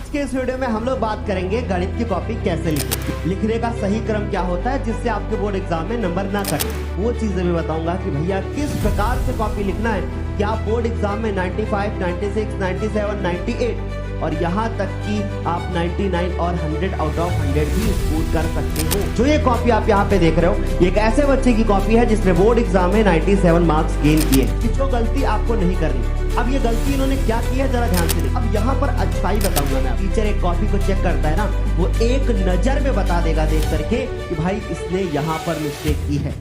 आज के इस वीडियो में हम लोग बात करेंगे गणित की कॉपी कैसे लिखें, लिखने का सही क्रम क्या होता है जिससे आपके बोर्ड एग्जाम में नंबर ना कटे। वो चीजें भी बताऊंगा कि भैया किस प्रकार से कॉपी लिखना है कि आप बोर्ड एग्जाम में 95, 96, 97, 98 और यहाँ तक कि आप 99 और 100 आउट ऑफ 100 भी स्कोर कर सकते हो। जो ये कॉपी आप यहाँ पे देख रहे हो, ये एक ऐसे बच्चे की कॉपी है जिसने बोर्ड एग्जाम में 97 मार्क्स गेन किए कि जो गलती आपको नहीं करनी। अब ये गलती इन्होंने क्या की है जरा ध्यान से देखिए। अब यहाँ पर अच्छाई बताऊंगा मैं। टीचर एक कॉपी को चेक करता है ना, वो एक नजर में बता देगा देख करके कि भाई इसने यहाँ पर मिस्टेक की है।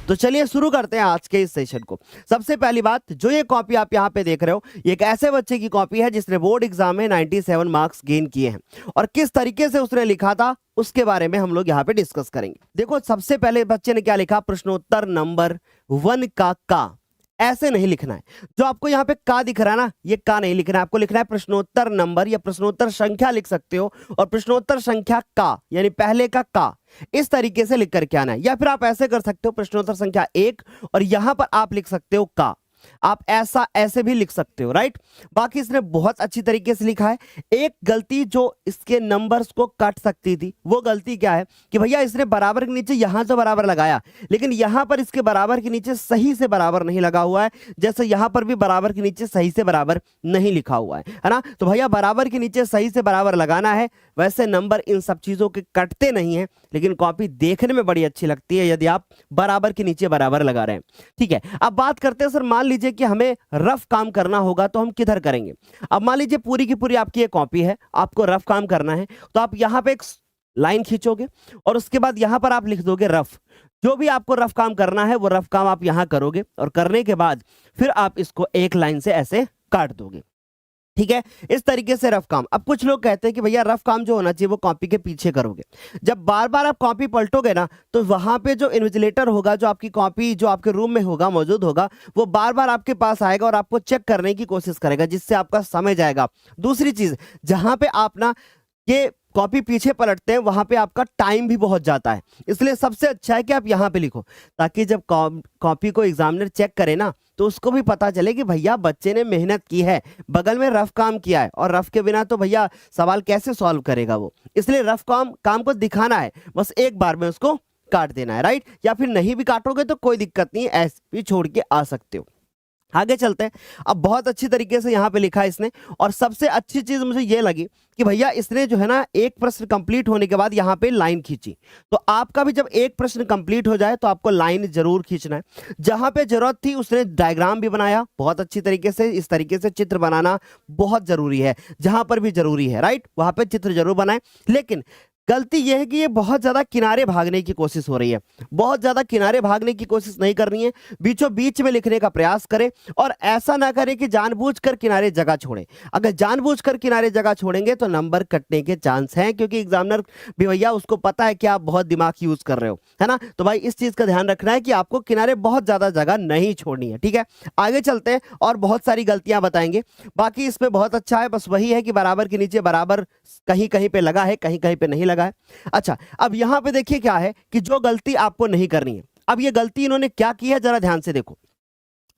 तो चलिए शुरू करते हैं आज के इस सेशन को। सबसे पहली बात, जो ये कॉपी आप यहाँ पे देख रहे हो, ये एक ऐसे बच्चे की कॉपी है जिसने बोर्ड एग्जाम में 97 मार्क्स गेन किए हैं और किस तरीके से उसने लिखा था उसके बारे में हम लोग यहाँ पे डिस्कस करेंगे। देखो, सबसे पहले बच्चे ने क्या लिखा, प्रश्नोत्तर नंबर 1 का ऐसे नहीं लिखना है। जो आपको यहाँ पे का दिख रहा है ना, ये का नहीं लिखना है, आपको लिखना है प्रश्नोत्तर नंबर या प्रश्नोत्तर संख्या लिख सकते हो और प्रश्नोत्तर संख्या का यानी पहले का इस तरीके से लिख करके आना है। या फिर आप ऐसे कर सकते हो प्रश्नोत्तर संख्या 1 और यहां पर आप लिख सकते हो का। आप ऐसे भी लिख सकते हो, राइट। बाकी इसने बहुत अच्छी तरीके से लिखा है। एक गलती जो इसके नंबर्स को काट सकती थी, वो गलती क्या है कि भैया इसने बराबर के नीचे यहां तो बराबर लगाया, लेकिन यहां पर इसके बराबर के नीचे सही से बराबर नहीं लगा हुआ है, जैसे यहां पर भी बराबर के नीचे सही से बराबर नहीं लिखा हुआ है ना। तो भैया बराबर के नीचे सही से बराबर लगाना है। वैसे नंबर इन सब चीजों के कटते नहीं है, लेकिन कॉपी देखने में बड़ी अच्छी लगती है यदि आप बराबर के नीचे बराबर लगा रहे हैं। ठीक है, अब बात करते हैं सर, मान लीजिए कि हमें रफ काम करना होगा तो हम किधर करेंगे। अब मान लीजिए पूरी की पूरी आपकी ये कॉपी है, आपको रफ काम करना है, तो आप यहां पे एक लाइन खींचोगे और उसके बाद यहां पर आप लिख दोगे रफ। जो भी आपको रफ काम करना है वो रफ काम आप यहां करोगे और करने के बाद फिर आप इसको एक लाइन से ऐसे काट दोगे। ठीक है, इस तरीके से रफ काम। अब कुछ लोग कहते हैं कि भैया रफ काम जो होना चाहिए वो कॉपी के पीछे करोगे। जब बार बार आप कॉपी पलटोगे ना, तो वहां पे जो इन्विजिलेटर होगा, जो आपकी कॉपी जो आपके रूम में होगा, मौजूद होगा, वो बार बार आपके पास आएगा और आपको चेक करने की कोशिश करेगा, जिससे आपका समय जाएगा। दूसरी चीज, जहां पे आप ना ये कॉपी पीछे पलटते हैं वहां पे आपका टाइम भी बहुत जाता है। इसलिए सबसे अच्छा है कि आप यहां पे लिखो, ताकि जब कॉपी को एग्जामिनर चेक करे ना, तो उसको भी पता चले कि भैया बच्चे ने मेहनत की है, बगल में रफ काम किया है। और रफ के बिना तो भैया सवाल कैसे सॉल्व करेगा वो। इसलिए रफ काम को दिखाना है, बस एक बार में उसको काट देना है, राइट। या फिर नहीं भी काटोगे तो कोई दिक्कत नहीं, ऐसे भी छोड़ के आ सकते हो। आगे चलते हैं। अब बहुत अच्छी तरीके से यहाँ पे लिखा है इसने, और सबसे अच्छी चीज मुझे ये लगी कि भैया इसने जो है ना एक प्रश्न कंप्लीट होने के बाद यहाँ पे लाइन खींची। तो आपका भी जब एक प्रश्न कंप्लीट हो जाए तो आपको लाइन जरूर खींचना है। जहां पे जरूरत थी उसने डायग्राम भी बनाया बहुत अच्छी तरीके से। इस तरीके से चित्र बनाना बहुत जरूरी है, जहां पर भी जरूरी है, राइट, वहां पे चित्र जरूर बनाए। लेकिन गलती यह है कि ये बहुत ज्यादा किनारे भागने की कोशिश हो रही है। बहुत ज्यादा किनारे भागने की कोशिश नहीं करनी है, बीचों बीच में लिखने का प्रयास करें। और ऐसा ना करें कि जानबूझकर किनारे जगह छोड़ें। अगर जानबूझकर किनारे जगह छोड़ेंगे तो नंबर कटने के चांस हैं, क्योंकि एग्जामिनर भी भैया उसको पता है कि आप बहुत दिमाग यूज कर रहे हो, है ना। तो भाई इस चीज का ध्यान रखना है कि आपको किनारे बहुत ज्यादा जगह नहीं छोड़नी है। ठीक है, आगे चलते हैं और बहुत सारी गलतियां बताएंगे। बाकी इसमें बहुत अच्छा है, बस वही है कि बराबर के नीचे बराबर कहीं कहीं पे लगा है, कहीं कहीं पे नहीं लगा है। अच्छा, अब यहां पे देखिए क्या है कि जो गलती आपको नहीं करनी है। अब ये गलती इन्होंने क्या की है जरा ध्यान से देखो।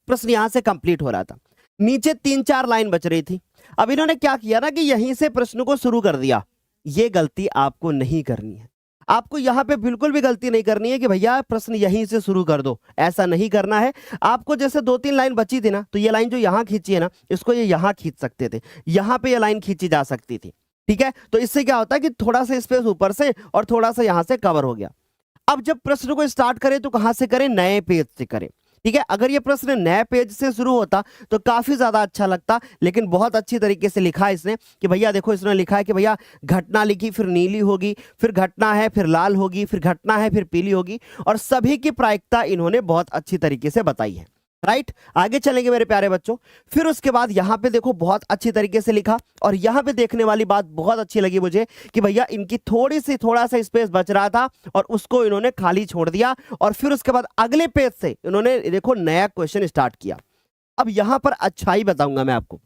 प्रश्न यहां से कंप्लीट हो रहा था, नीचे 3-4 लाइन बच रही थी। अब इन्होंने क्या किया ना कि यहीं से प्रश्न को शुरू कर दिया। ये गलती आपको नहीं करनी है। आपको यहां पे बिल्कुल भी गलती नहीं करनी है कि भैया प्रश्न यहीं से शुरू कर दो, ऐसा नहीं करना है। आपको जैसे 2-3 लाइन बची थी ना, तो ये लाइन जो यहां खींची है ना, इसको ये यहां खींच सकते थे, यहां पे ये लाइन खींची जा सकती थी। ठीक है, तो इससे क्या होता है कि थोड़ा सा स्पेस ऊपर से और थोड़ा सा यहां से कवर हो गया। अब जब प्रश्न को स्टार्ट करें तो कहां से करें, नए पेज से करें। ठीक है, अगर ये प्रश्न नए पेज से शुरू होता तो काफी ज्यादा अच्छा लगता, लेकिन बहुत अच्छी तरीके से लिखा है इसने कि भैया देखो, इसने लिखा है कि भैया घटना लिखी, फिर नीली होगी, फिर घटना है, फिर लाल होगी, फिर घटना है, फिर पीली होगी, और सभी की प्रायिकता इन्होंने बहुत अच्छी तरीके से बताई है, राइट। आगे चलेंगे मेरे प्यारे बच्चों। फिर उसके बाद यहां पे देखो बहुत अच्छी तरीके से लिखा, और यहां पे देखने वाली बात बहुत अच्छी लगी मुझे कि भैया इनकी थोड़ा सा स्पेस बच रहा था और उसको इन्होंने खाली छोड़ दिया, और फिर उसके बाद अगले पेज से इन्होंने देखो नया क्वेश्चन स्टार्ट किया। अब यहां पर अच्छाई बताऊंगा मैं आपको।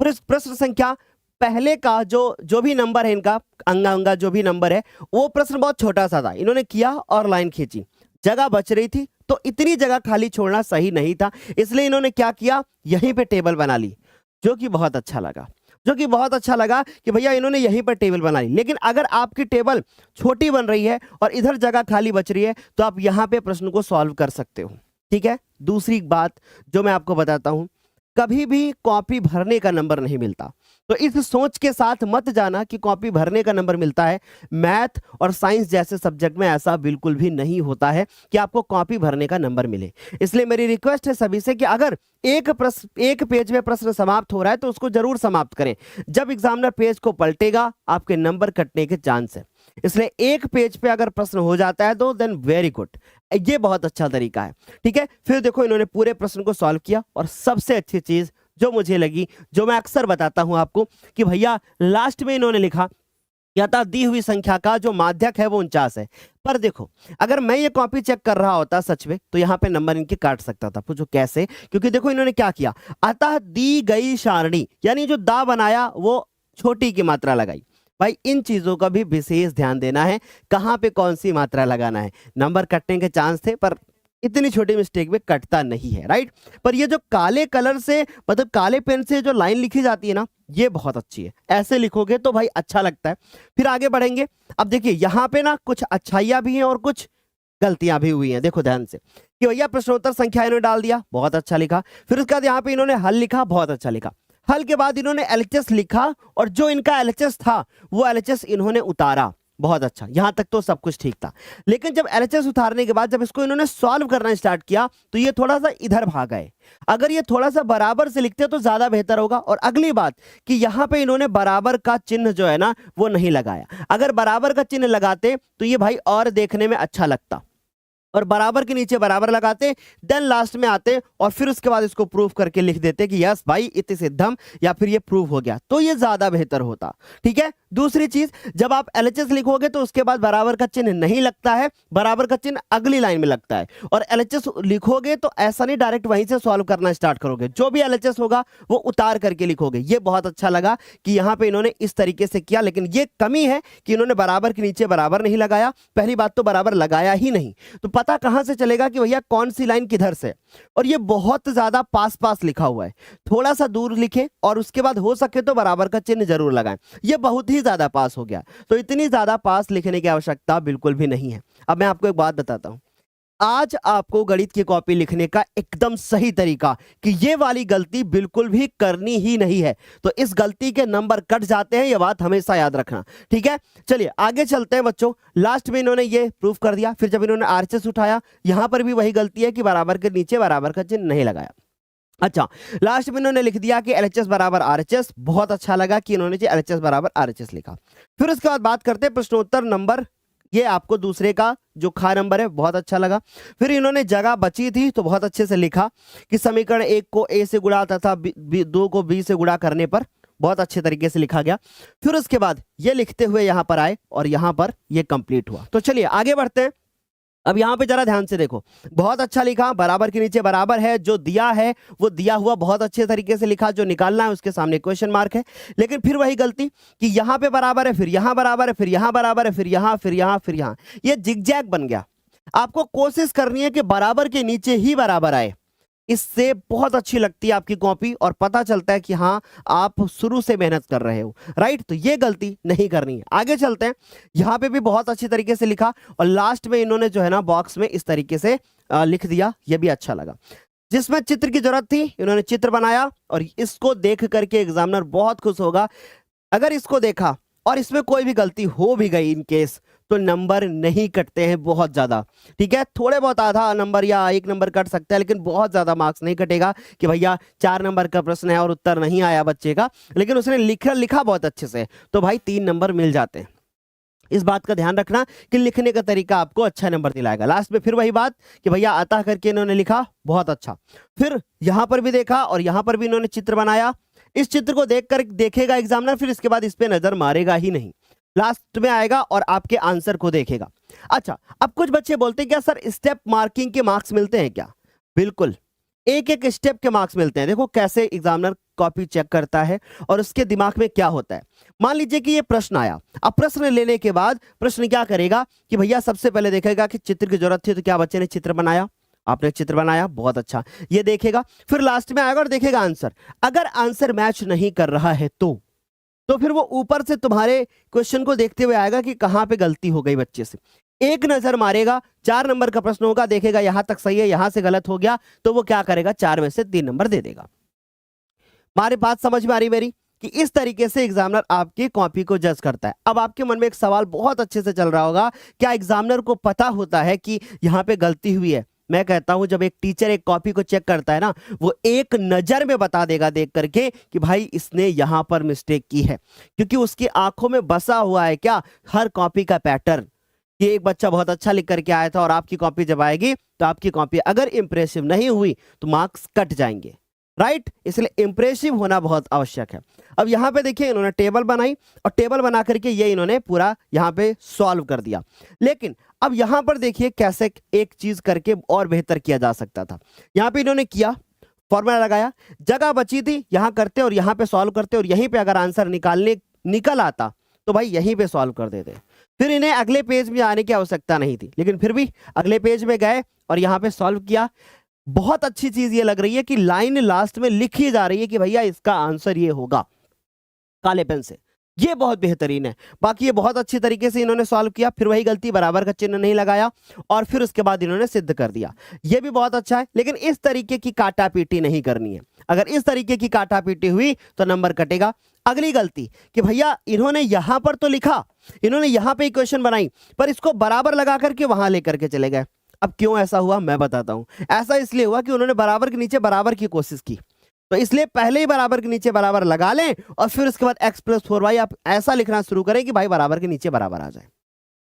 प्रश्न संख्या पहले का जो भी नंबर है, इनका अंगा जो भी नंबर है, वो प्रश्न बहुत छोटा सा था। इन्होंने किया और लाइन खींची, जगह बच रही थी तो इतनी जगह खाली छोड़ना सही नहीं था, इसलिए इन्होंने क्या किया, यहीं पे टेबल बना ली, जो कि बहुत अच्छा लगा, जो कि बहुत अच्छा लगा कि भैया इन्होंने यहीं पर टेबल बना ली। लेकिन अगर आपकी टेबल छोटी बन रही है और इधर जगह खाली बच रही है तो आप यहां पे प्रश्न को सॉल्व कर सकते हो। ठीक है, दूसरी बात जो मैं आपको बताता हूं, कभी भी कॉपी भरने का नंबर नहीं मिलता, तो इस सोच के साथ मत जाना कि कॉपी भरने का नंबर मिलता है। मैथ और साइंस जैसे सब्जेक्ट में ऐसा बिल्कुल भी नहीं होता है कि आपको कॉपी भरने का नंबर मिले। इसलिए मेरी रिक्वेस्ट है सभी से कि अगर एक पेज में प्रश्न समाप्त हो रहा है तो उसको जरूर समाप्त करें। जब एग्जामिनर पेज को पलटेगा आपके नंबर कटने के चांस है, इसलिए एक पेज पे अगर प्रश्न हो जाता है तो देन वेरी गुड, ये बहुत अच्छा तरीका है। ठीक है, फिर देखो इन्होंने पूरे प्रश्न को सॉल्व किया और सबसे अच्छी चीज जो मुझे लगी, जो मैं अक्सर बताता हूं आपको, कि भैया लास्ट में इन्होंने लिखा यथा दी हुई संख्या का जो माध्यक है वो 49 है। पर देखो अगर मैं ये कॉपी चेक कर रहा होता सच में तो यहाँ पे नंबर इनके काट सकता था। पूछो कैसे? क्योंकि देखो इन्होंने क्या किया, अतः दी गई सारणी, यानी जो दा बनाया वो छोटी की मात्रा लगाई। भाई इन चीजों का भी विशेष ध्यान देना है, कहां पे कौन सी मात्रा लगाना है। नंबर कटने के चांस थे पर इतनी छोटी मिस्टेक में कटता नहीं है, राइट। पर ये जो काले कलर से, मतलब काले पेन से जो लाइन लिखी जाती है ना, ये बहुत अच्छी है। ऐसे लिखोगे तो भाई अच्छा लगता है। फिर आगे बढ़ेंगे। अब देखिए यहाँ पे ना कुछ अच्छाइयां भी हैं और कुछ गलतियां भी हुई हैं। देखो ध्यान से कि भैया प्रश्नोत्तर संख्या इन्होंने डाल दिया, बहुत अच्छा लिखा। फिर उसके बाद यहाँ पे इन्होंने हल लिखा, बहुत अच्छा लिखा। हल के बाद इन्होंने एलएचएस लिखा और जो इनका एलएचएस था वो एलएचएस इन्होंने उतारा, बहुत अच्छा। यहां तक तो सब कुछ ठीक था। लेकिन जब एलएचएस उतारने के बाद जब इसको इन्होंने सॉल्व करना स्टार्ट किया तो ये थोड़ा सा इधर भाग गए। अगर ये थोड़ा सा बराबर से लिखते तो ज्यादा बेहतर होगा। और अगली बात कि यहां पे इन्होंने बराबर का चिन्ह जो है ना वो नहीं लगाया। अगर बराबर का चिन्ह लगाते तो ये भाई और देखने में अच्छा लगता, और बराबर के नीचे बराबर लगाते, देन लास्ट में आते और फिर उसके बाद इसको प्रूफ करके लिख देते कि यस भाई इति सिद्धम, या फिर ये प्रूफ हो गया, तो ये ज्यादा बेहतर होता। ठीक है, दूसरी चीज, जब आप एलएचएस लिखोगे तो उसके बाद बराबर का चिन्ह नहीं लगता है, बराबर का चिन्ह अगली लाइन में लगता है। और एलएचएस लिखोगे तो ऐसा नहीं डायरेक्ट वहीं से सॉल्व करना स्टार्ट करोगे, जो भी एलएचएस होगा वो उतार करके लिखोगे। ये बहुत अच्छा लगा कि यहाँ पे इन्होंने इस तरीके से किया। लेकिन ये कमी है कि इन्होंने बराबर के नीचे बराबर नहीं लगाया। पहली बात तो बराबर लगाया ही नहीं, तो पता कहां से चलेगा कि भैया कौन सी लाइन किधर से। और ये बहुत ज्यादा पास पास लिखा हुआ है, थोड़ा सा दूर लिखे और उसके बाद हो सके तो बराबर का चिन्ह जरूर लगाएं। ये बहुत ही ज्यादा पास हो गया, तो इतनी ज्यादा पास लिखने की आवश्यकता बिल्कुल भी नहीं है। अब मैं आपको एक बात बताता हूं, आज आपको गणित की कॉपी लिखने का एकदम सही तरीका कि ये वाली गलती बिल्कुल भी करनी ही नहीं है, तो इस गलती के नंबर कट जाते हैं, ये बात हमेशा याद रखना। ठीक है, चलिए आगे चलते हैं बच्चों। लास्ट में इन्होंने ये प्रूफ कर दिया। फिर जब इन्होंने आरएचएस उठाया, यहां पर भी वही गलती है कि बराबर के नीचे बराबर का चिन्ह नहीं लगाया। अच्छा, लास्ट में इन्होंने लिख दिया कि एलएचएस बराबर आरएचएस, बहुत अच्छा लगा कि इन्होंने एलएचएस बराबर आरएचएस लिखा। फिर उसके बाद बात करते हैं प्रश्नोत्तर नंबर, ये आपको दूसरे का जो खा नंबर है, बहुत अच्छा लगा। फिर इन्होंने जगह बची थी तो बहुत अच्छे से लिखा कि समीकरण 1 को ए से गुणा तथा 2 को बी से गुणा करने पर, बहुत अच्छे तरीके से लिखा गया। फिर उसके बाद ये लिखते हुए यहां पर आए और यहां पर ये कंप्लीट हुआ। तो चलिए आगे बढ़ते हैं। अब यहां पे जरा ध्यान से देखो, बहुत अच्छा लिखा, बराबर के नीचे बराबर है, जो दिया है वो दिया हुआ बहुत अच्छे तरीके से लिखा, जो निकालना है उसके सामने क्वेश्चन मार्क है। लेकिन फिर वही गलती कि यहां पे बराबर है, फिर यहां बराबर है, फिर यहां बराबर है, फिर यहां, फिर यहां, फिर यहां, ये जिगजैग बन गया। आपको कोशिश करनी है कि बराबर के नीचे ही बराबर आए, इससे बहुत अच्छी लगती है आपकी कॉपी और पता चलता है कि हाँ आप शुरू से मेहनत कर रहे हो, राइट। तो ये गलती नहीं करनी है। आगे चलते हैं। यहाँ पे भी बहुत अच्छी तरीके से लिखा और लास्ट में इन्होंने जो है ना बॉक्स में इस तरीके से लिख दिया, ये भी अच्छा लगा। जिसमें चित्र की जरूरत थी इन्होंने चित्र बनाया और इसको देख करके एग्जामिनर बहुत खुश होगा। अगर इसको देखा और इसमें कोई भी गलती हो भी गई इन केस, तो नंबर नहीं कटते हैं बहुत ज्यादा। ठीक है, थोड़े बहुत आधा नंबर या 1 नंबर कट सकता है, लेकिन बहुत ज्यादा मार्क्स नहीं कटेगा कि भैया 4 नंबर का प्रश्न है और उत्तर नहीं आया बच्चे का, लेकिन उसने लिखा बहुत अच्छे से, तो भाई 3 नंबर मिल जाते हैं। इस बात का ध्यान रखना कि लिखने का तरीका आपको अच्छा नंबर दिलाएगा। लास्ट में फिर वही बात कि भैया अतः करके इन्होंने लिखा, बहुत अच्छा। फिर यहां पर भी देखा और यहां पर भी इन्होंने चित्र बनाया। इस चित्र को देखकर देखेगा एग्जामिनर, फिर इसके बाद इस पे नजर मारेगा ही नहीं, लास्ट में आएगा और आपके आंसर को देखेगा। अच्छा, अब कुछ बच्चे बोलते हैं क्या सर स्टेप मार्किंग के मार्क्स मिलते हैं क्या? बिल्कुल, एक एक स्टेप के मार्क्स मिलते हैं। देखो कैसे एग्जामिनर कॉपी चेक करता है और उसके दिमाग में क्या होता है। मान लीजिए कि ये प्रश्न आया, अब प्रश्न लेने के बाद प्रश्न क्या करेगा कि भैया सबसे पहले देखेगा कि चित्र की जरूरत थी तो क्या बच्चे ने चित्र बनाया, आपने चित्र बनाया, बहुत अच्छा। ये देखेगा, फिर लास्ट में आएगा और देखेगा आंसर। अगर आंसर मैच नहीं कर रहा है तो फिर वो ऊपर से तुम्हारे क्वेश्चन को देखते हुए आएगा कि कहां पे गलती हो गई बच्चे से। एक नजर मारेगा, 4 नंबर का प्रश्न होगा, देखेगा यहां तक सही है, यहां से गलत हो गया, तो वो क्या करेगा, 4 में से 3 नंबर दे देगा। हमारी बात समझ में आ रही मेरी, कि इस तरीके से एग्जामिनर आपकी कॉपी को जज करता है। अब आपके मन में एक सवाल बहुत अच्छे से चल रहा होगा, क्या एग्जामिनर को पता होता है कि यहां पे गलती हुई है? मैं कहता हूं जब एक टीचर एक कॉपी को चेक करता है ना, वो एक नजर में बता देगा देख करके कि भाई इसने यहां पर मिस्टेक की है, क्योंकि उसकी आंखों में बसा हुआ है क्या, हर कॉपी का पैटर्न। कि एक बच्चा बहुत अच्छा लिख करके आया था और आपकी कॉपी जब आएगी तो आपकी कॉपी अगर इंप्रेसिव नहीं हुई तो मार्क्स कट जाएंगे, राइट? इसलिए इंप्रेसिव होना बहुत आवश्यक है। अब यहाँ पे देखिए इन्होंने टेबल बनाई और टेबल बना करके ये इन्होंने पूरा यहाँ पे सॉल्व कर दिया। लेकिन अब यहाँ पर देखिए कैसे एक चीज करके और बेहतर किया जा सकता था। यहाँ पे इन्होंने किया, फॉर्मूला लगाया, जगह बची थी, यहाँ करते और यहाँ पे सॉल्व करते और यहीं पे अगर आंसर निकल आता तो भाई यहीं पे सॉल्व कर देते, फिर इन्हें अगले पेज में आने की आवश्यकता नहीं थी। लेकिन फिर भी अगले पेज में गए और यहाँ पे सॉल्व किया। बहुत अच्छी चीज ये लग रही है कि लाइन लास्ट में लिखी जा रही है कि भैया इसका आंसर ये होगा, काले पेन से। ये बहुत बेहतरीन है। बाकी ये बहुत अच्छी तरीके से इन्होंने सॉल्व किया, फिर वही गलती, बराबर का चिन्ह नहीं लगाया और फिर उसके बाद इन्होंने सिद्ध कर दिया। ये भी बहुत अच्छा है, लेकिन इस तरीके की काटा पीटी नहीं करनी है। अगर इस तरीके की काटा पीटी हुई तो नंबर कटेगा। अगली गलती कि भैया इन्होंने यहां पर तो लिखा, इन्होंने यहां पे इक्वेशन बनाई, पर इसको बराबर लगा करके वहां लेकर के चले गए। अब क्यों ऐसा हुआ मैं बताता हूं। ऐसा इसलिए हुआ कि उन्होंने बराबर के नीचे बराबर की कोशिश की, तो इसलिए पहले ही बराबर के नीचे बराबर लगा लें और फिर उसके बाद x+4y आप ऐसा लिखना शुरू करें कि भाई बराबर के नीचे बराबर आ जाए।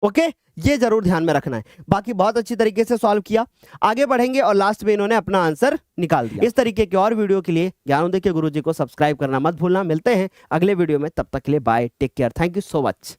ओके, ये जरूर ध्यान में रखना है। बाकी बहुत अच्छी तरीके से सॉल्व किया, आगे बढ़ेंगे और लास्ट में इन्होंने अपना आंसर निकाल दिया। इस तरीके के और वीडियो के लिए ज्ञानोदय के गुरुजी को सब्सक्राइब करना मत भूलना। मिलते हैं अगले वीडियो में, तब तक के लिए bye, take care, thank you so much.